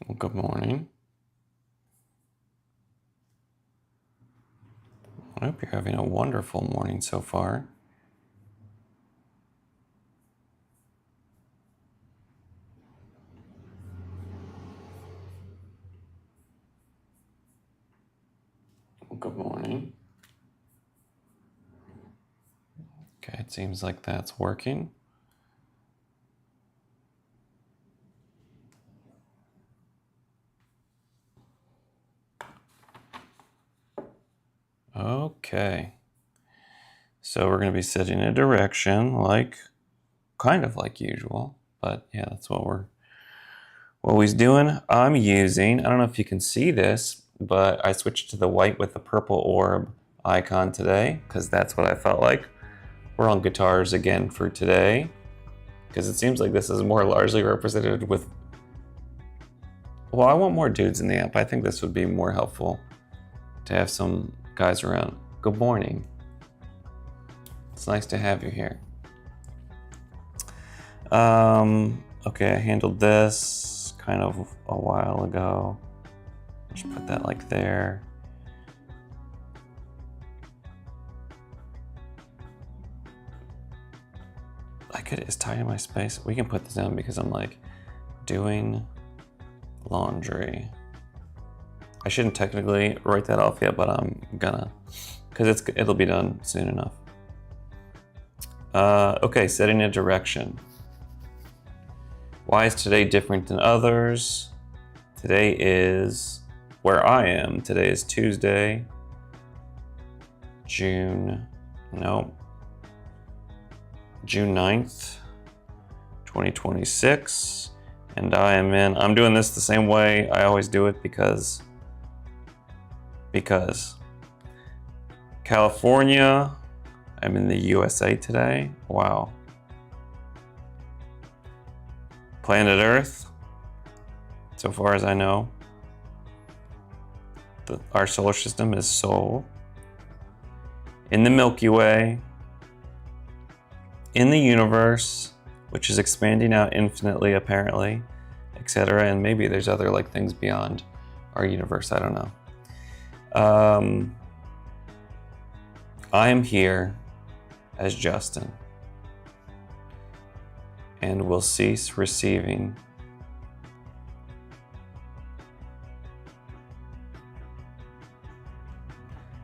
Well, good morning. I hope you're having a wonderful morning so far. Well, good morning. Okay, it seems like that's working. Okay. So we're going to be setting a direction kind of like usual, but yeah, that's what we're always doing. I'm using, I don't know if you can see this, but I switched to the white with the purple orb icon today because that's what I felt like. We're on guitars again for today because it seems like this is more largely represented with, well, I want more dudes in the amp. I think this would be more helpful to have some guys around. Good morning. It's nice to have you here. Okay, I handled this kind of a while ago. Just put that like there. Is tidy my space. We can put this down because I'm like doing laundry. I shouldn't technically write that off yet, but I'm gonna, because it'll be done soon enough. Okay, setting a direction. Why is today different than others? Today is where I am. Today is Tuesday, June 9th, 2026. And I'm doing this the same way I always do it because California, I'm in the USA today. Wow. Planet Earth, so far as I know, our solar system is Sol. In the Milky Way, in the universe, which is expanding out infinitely apparently, etc. And maybe there's other like things beyond our universe, I don't know. I am here as Justin and will cease receiving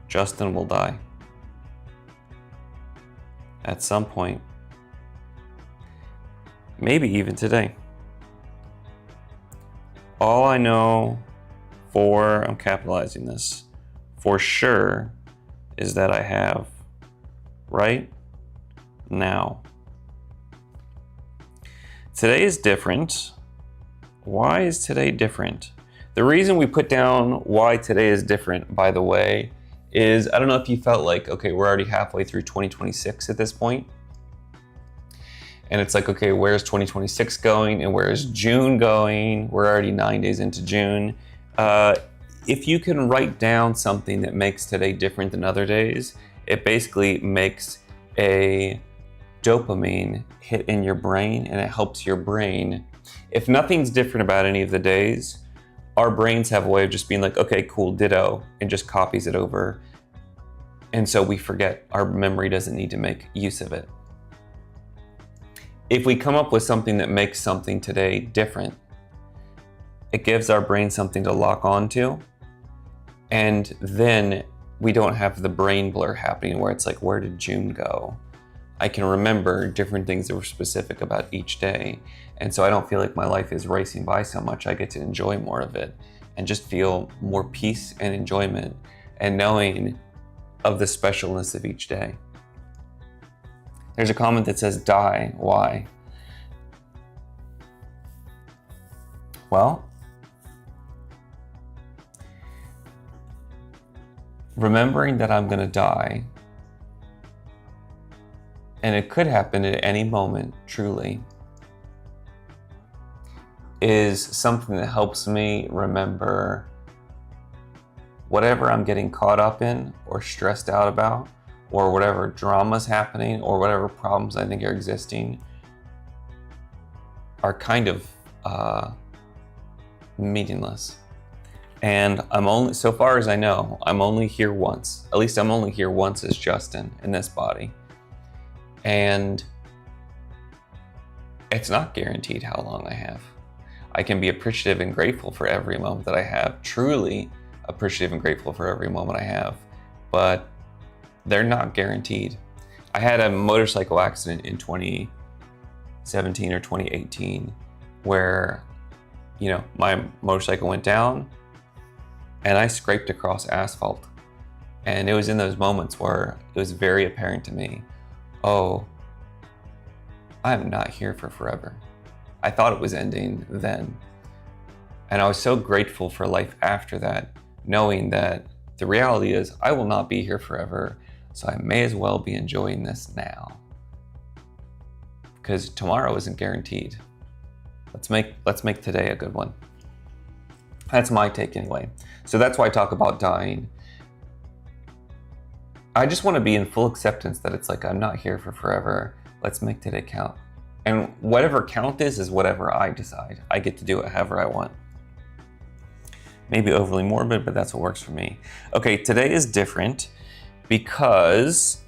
Justin will die at some point, maybe even today. All I know I'm capitalizing this, for sure, is that I have right now. Today is different. Why is today different? The reason we put down why today is different, by the way, is I don't know if you felt like, okay, we're already halfway through 2026 at this point. And it's like, okay, where's 2026 going and where is June going? We're already 9 days into June. If you can write down something that makes today different than other days, it basically makes a dopamine hit in your brain and it helps your brain. If nothing's different about any of the days, our brains have a way of just being like, okay, cool, ditto, and just copies it over. And so we forget, our memory doesn't need to make use of it. If we come up with something that makes something today different, it gives our brain something to lock onto. And then we don't have the brain blur happening where it's like, where did June go? I can remember different things that were specific about each day. And so I don't feel like my life is racing by so much. I get to enjoy more of it and just feel more peace and enjoyment and knowing of the specialness of each day. There's a comment that says, die, why? Well, remembering that I'm gonna die, and it could happen at any moment, truly, is something that helps me remember whatever I'm getting caught up in or stressed out about, or whatever drama's happening, or whatever problems I think are existing, are kind of meaningless. And so far as I know, I'm only here once. At least I'm only here once as Justin in this body. And it's not guaranteed how long I have. I can be appreciative and grateful for every moment that I have, truly appreciative and grateful for every moment I have, but they're not guaranteed. I had a motorcycle accident in 2017 or 2018 where, my motorcycle went down and I scraped across asphalt. And it was in those moments where it was very apparent to me, oh, I'm not here for forever. I thought it was ending then. And I was so grateful for life after that, knowing that the reality is I will not be here forever, so I may as well be enjoying this now. Because tomorrow isn't guaranteed. Let's make today a good one. That's my take anyway. So that's why I talk about dying. I just want to be in full acceptance that it's like, I'm not here for forever. Let's make today count. And whatever count is whatever I decide. I get to do it however I want. Maybe overly morbid, but that's what works for me. Okay, today is different because,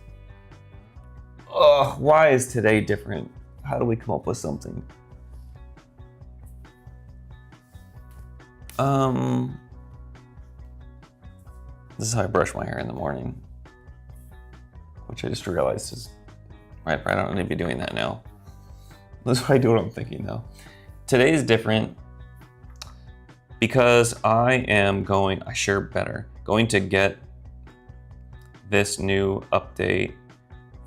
why is today different? How do we come up with something? This is how I brush my hair in the morning, which I just realized is, right, I don't need to be doing that now. That's why I do what I'm thinking though. Today is different because I am going to get this new update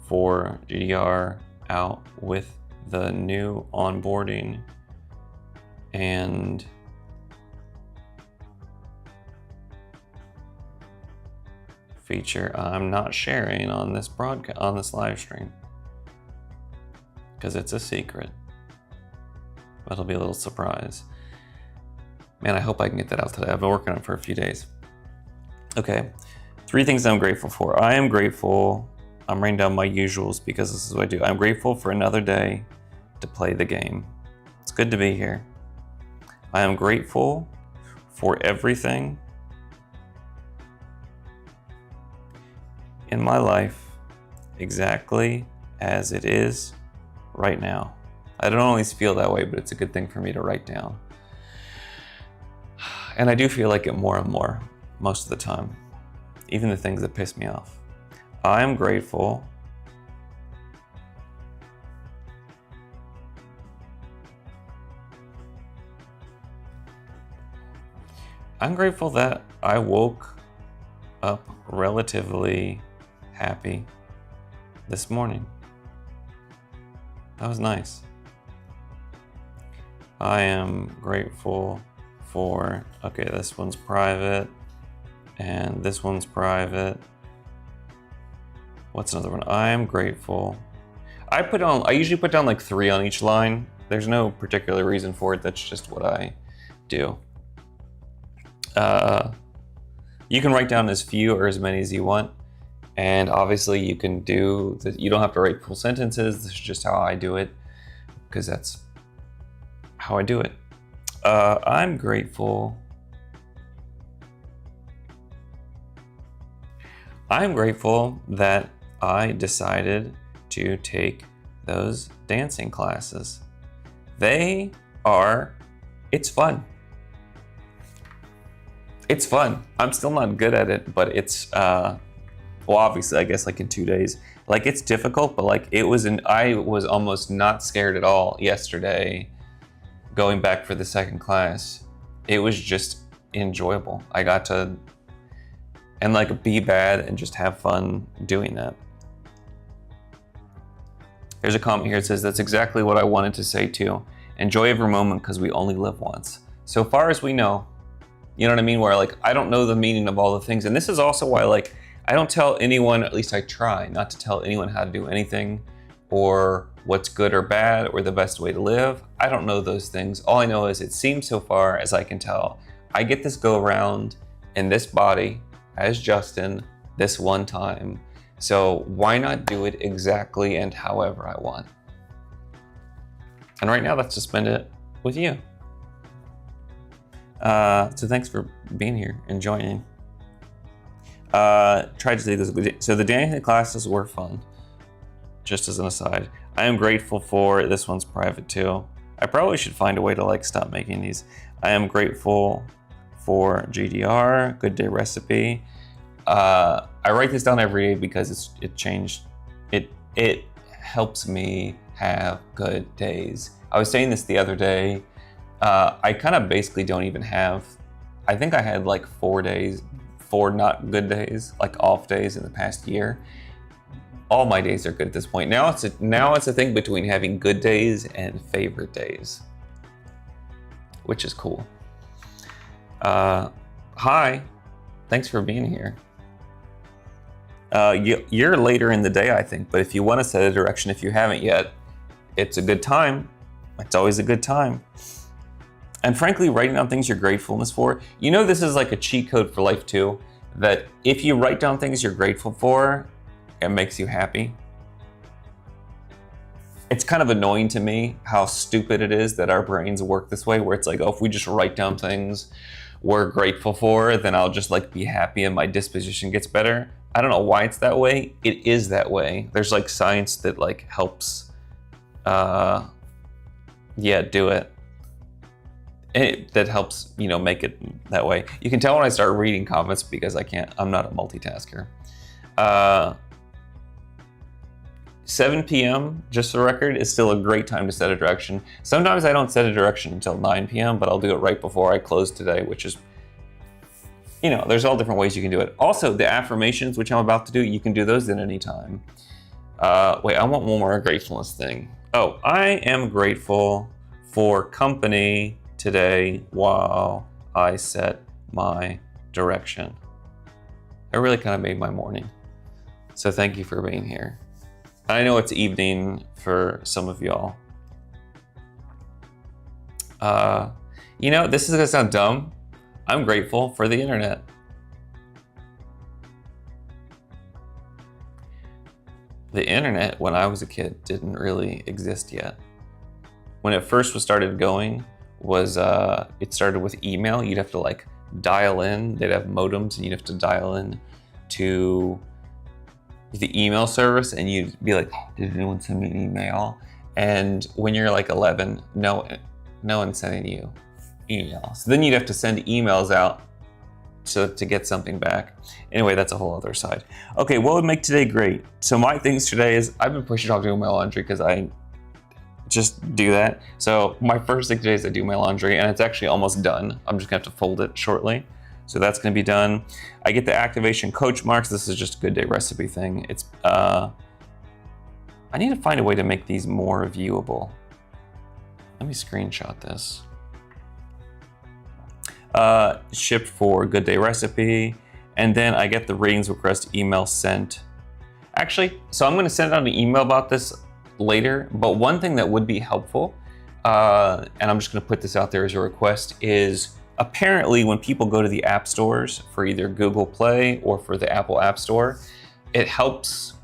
for GDR out with the new onboarding and feature I'm not sharing on this broadcast, on this live stream, because it's a secret. But it'll be a little surprise. Man, I hope I can get that out today. I've been working on it for a few days. Okay, 3 things I'm grateful for. I'm writing down my usuals because this is what I do. I'm grateful for another day to play the game. It's good to be here. I am grateful for everything in my life exactly as it is right now. I don't always feel that way, but it's a good thing for me to write down. And I do feel like it more and more most of the time, even the things that piss me off. I'm grateful that I woke up relatively happy this morning. That was nice. I am grateful for, okay, this one's private and this one's private. What's another one? I am grateful. I usually put down like 3 on each line. There's no particular reason for it. That's just what I do. You can write down as few or as many as you want. And obviously you can you don't have to write full sentences. This is just how I do it, because that's how I do it. I'm grateful that I decided to take those dancing classes. It's fun. It's fun. I'm still not good at it, but it's, well, obviously, I guess like in 2 days, like it's difficult, but like I was almost not scared at all yesterday going back for the second class. It was just enjoyable. I got to, and like be bad and just have fun doing that. There's a comment here that says, that's exactly what I wanted to say too. Enjoy every moment because we only live once. So far as we know, you know what I mean? Where like, I don't know the meaning of all the things. And this is also why like, I don't tell anyone, at least I try not to tell anyone how to do anything or what's good or bad or the best way to live. I don't know those things. All I know is it seems so far as I can tell, I get this go around in this body as Justin this one time. So why not do it exactly and however I want? And right now, let's just spend it with you. So thanks for being here and joining. Tried to say this. So the dancing classes were fun. Just as an aside, I am grateful for this one's private too. I probably should find a way to like stop making these. I am grateful for GDR, Good Day Recipe. I write this down every day because it changed. It helps me have good days. I was saying this the other day. I kind of basically don't even have. I think I had like 4 not good days, like off days in the past year. All my days are good at this point. Now it's a thing between having good days and favorite days, which is cool. Hi, thanks for being here. You're later in the day, I think, but if you want to set a direction, if you haven't yet, it's a good time. It's always a good time. And frankly, writing down things you're gratefulness for, this is like a cheat code for life too, that if you write down things you're grateful for, it makes you happy. It's kind of annoying to me how stupid it is that our brains work this way, where it's like, oh, if we just write down things we're grateful for, then I'll just like be happy and my disposition gets better. I don't know why it's that way. It is that way. There's like science that like helps, do it. That helps, make it that way. You can tell when I start reading comments because I'm not a multitasker. 7 p.m., just for the record, is still a great time to set a direction. Sometimes I don't set a direction until 9 p.m., but I'll do it right before I close today, which is, there's all different ways you can do it. Also, the affirmations, which I'm about to do, you can do those at any time. Wait, I want one more gratefulness thing. Oh, I am grateful for company today while I set my direction. It really kind of made my morning. So thank you for being here. I know it's evening for some of y'all. This is gonna sound dumb. I'm grateful for the internet. The internet, when I was a kid, didn't really exist yet. When it first started going, it started with email. You'd have to like dial in. They'd have modems, and you'd have to dial in to the email service, and you'd be like, did anyone send me an email? And when you're like 11, no one's sending you email. So then you'd have to send emails out to get something back. Anyway, that's a whole other side. Okay, what would make today great? So my things today is I've been pushing off doing my laundry because I just do that. So my first thing today is I do my laundry, and it's actually almost done. I'm just gonna have to fold it shortly. So that's gonna be done. I get the activation coach marks. This is just a Good Day Recipe thing. It's, I need to find a way to make these more viewable. Let me screenshot this. Shipped for Good Day Recipe. And then I get the ratings request email sent. Actually, so I'm gonna send out an email about this later, but one thing that would be helpful, and I'm just gonna put this out there as a request, is apparently when people go to the app stores for either Google Play or for the Apple App Store, it helps.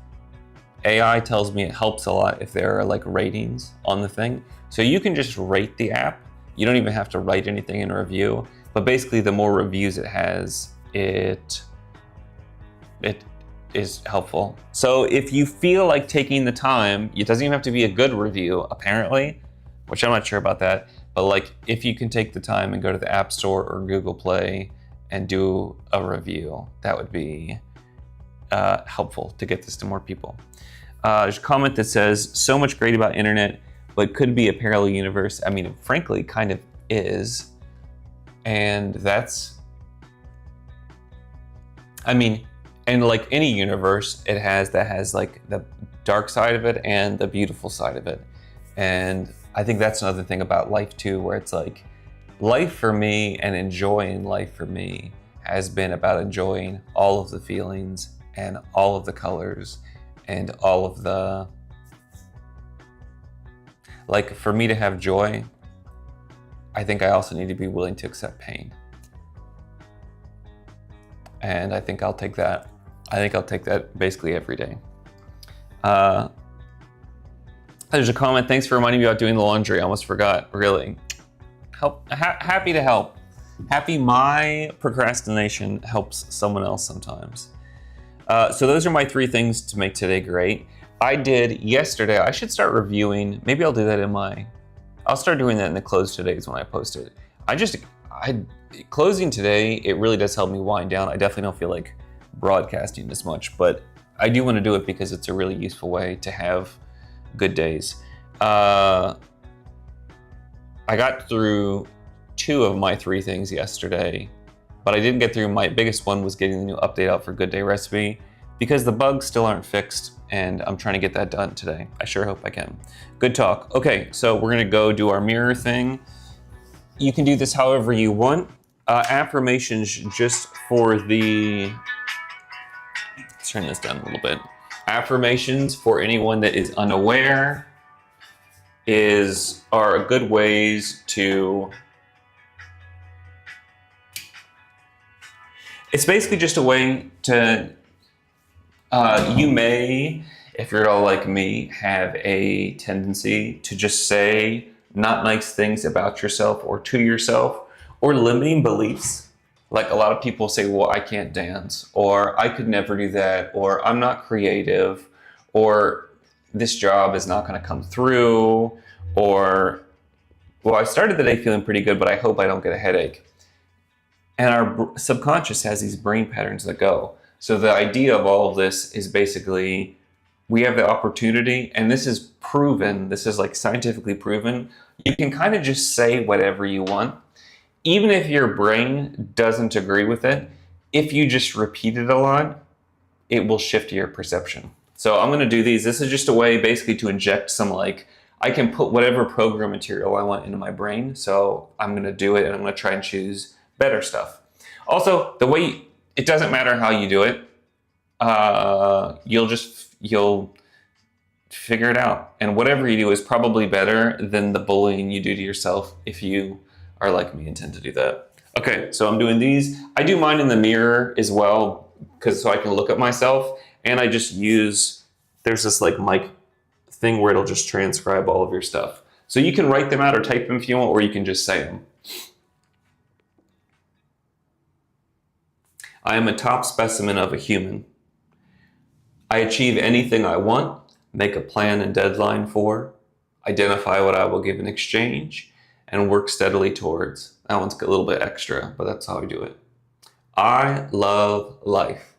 AI tells me it helps a lot if there are like ratings on the thing. So you can just rate the app. You don't even have to write anything in a review, but basically the more reviews it has, it is helpful. So if you feel like taking the time, it doesn't even have to be a good review, apparently, which I'm not sure about that, but like if you can take the time and go to the App Store or Google Play and do a review, that would be helpful to get this to more people. There's a comment that says, so much great about internet, but could be a parallel universe. I mean, frankly, kind of is. And that's, and like any universe, it has like the dark side of it and the beautiful side of it. And I think that's another thing about life too, where it's like life for me and enjoying life for me has been about enjoying all of the feelings and all of the colors and all of the, like for me to have joy, I think I also need to be willing to accept pain. And I think I'll take that. I think I'll take that basically every day. There's a comment, thanks for reminding me about doing the laundry. I almost forgot, really. Happy to help. Happy my procrastination helps someone else sometimes. So those are my 3 things to make today great. I did yesterday, I should start reviewing, maybe I'll do that I'll start doing that in the close todays when I post it. Closing today, it really does help me wind down. I definitely don't feel like broadcasting as much, but I do want to do it because it's a really useful way to have good days. I got through 2 of my 3 things yesterday, but I didn't get through my biggest one was getting the new update out for Good Day Recipe because the bugs still aren't fixed and I'm trying to get that done today. I sure hope I can. Good talk. Okay, so we're gonna go do our mirror thing. You can do this however you want. Affirmations just for let's turn this down a little bit. Affirmations for anyone that is unaware are good ways to, it's basically just a way to, you may, if you're all like me, have a tendency to just say not nice things about yourself or to yourself, or limiting beliefs. Like a lot of people say, well, I can't dance, or I could never do that, or I'm not creative, or this job is not going to come through, or, well, I started the day feeling pretty good, but I hope I don't get a headache. And our subconscious has these brain patterns that go. So the idea of all of this is basically we have the opportunity, and this is proven, this is like scientifically proven, you can kind of just say whatever you want. Even if your brain doesn't agree with it, if you just repeat it a lot, it will shift your perception. So I'm gonna do these. This is just a way basically to inject some I can put whatever program material I want into my brain. So I'm gonna do it and I'm gonna try and choose better stuff. Also, it doesn't matter how you do it. You'll figure it out. And whatever you do is probably better than the bullying you do to yourself if you are like me and tend to do that. Okay, so I'm doing these. I do mine in the mirror as well, so I can look at myself, and I just there's this mic thing where it'll just transcribe all of your stuff. So you can write them out or type them if you want, or you can just say them. I am a top specimen of a human. I achieve anything I want, make a plan and deadline for, identify what I will give in exchange, and work steadily towards. That one's a little bit extra, but that's how I do it. I love life.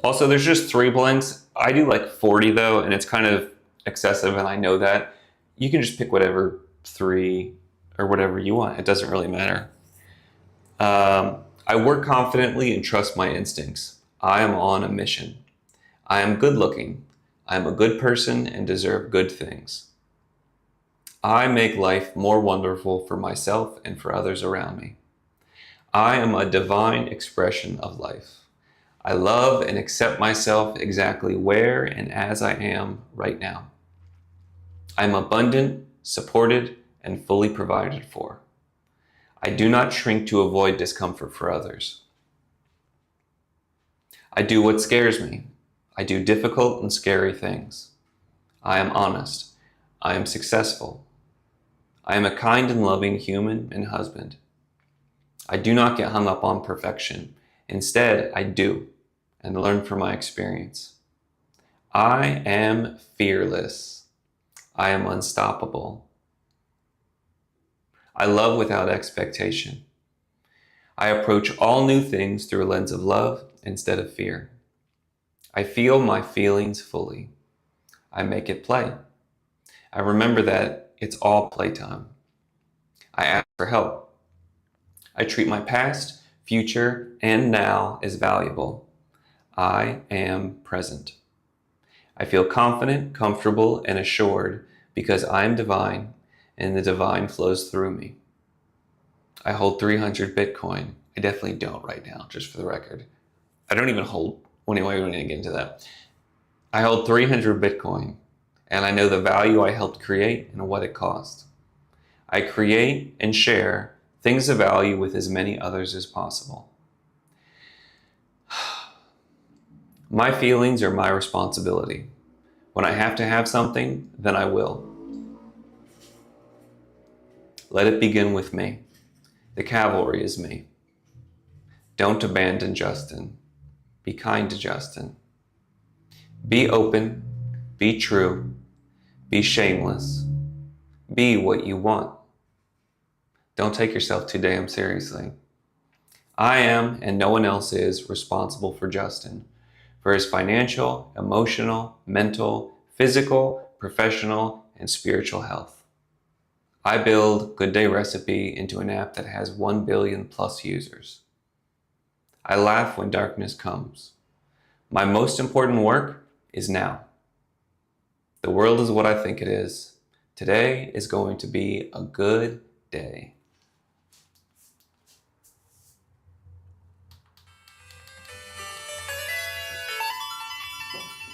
Also, there's just 3 blanks. I do 40 though, and it's kind of excessive, and I know that. You can just pick whatever 3 or whatever you want. It doesn't really matter. I work confidently and trust my instincts. I am on a mission. I am good looking. I am a good person and deserve good things. I make life more wonderful for myself and for others around me. I am a divine expression of life. I love and accept myself exactly where and as I am right now. I am abundant, supported, and fully provided for. I do not shrink to avoid discomfort for others. I do what scares me. I do difficult and scary things. I am honest. I am successful. I am a kind and loving human and husband. I do not get hung up on perfection. Instead, I do and learn from my experience. I am fearless. I am unstoppable. I love without expectation. I approach all new things through a lens of love instead of fear. I feel my feelings fully. I make it play. I remember that it's all playtime. I ask for help. I treat my past, future, and now as valuable. I am present. I feel confident, comfortable, and assured because I am divine and the divine flows through me. I hold 300 Bitcoin. I definitely don't right now, just for the record. I don't even hold, anyway, we're gonna get into that. I hold 300 Bitcoin, and I know the value I helped create and what it cost. I create and share things of value with as many others as possible. My feelings are my responsibility. When I have to have something, then I will. Let it begin with me. The cavalry is me. Don't abandon Justin. Be kind to Justin. Be open. Be true. Be shameless. Be what you want. Don't take yourself too damn seriously. I am, and no one else is, responsible for Justin, for his financial, emotional, mental, physical, professional, and spiritual health. I build Good Day Recipe into an app that has 1 billion plus users. I laugh when darkness comes. My most important work is now. The world is what I think it is. Today is going to be a good day.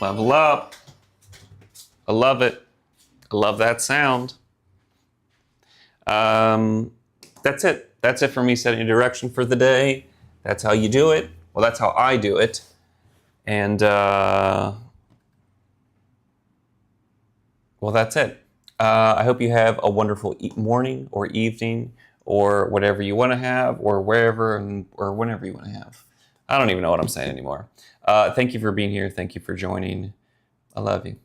Level up. I love it. I love that sound. That's it. That's it for me setting a direction for the day. That's how you do it. Well, that's how I do it. And, well, that's it. I hope you have a wonderful morning or evening or whatever you want to have or wherever or whenever you want to have. I don't even know what I'm saying anymore. Thank you for being here. Thank you for joining. I love you.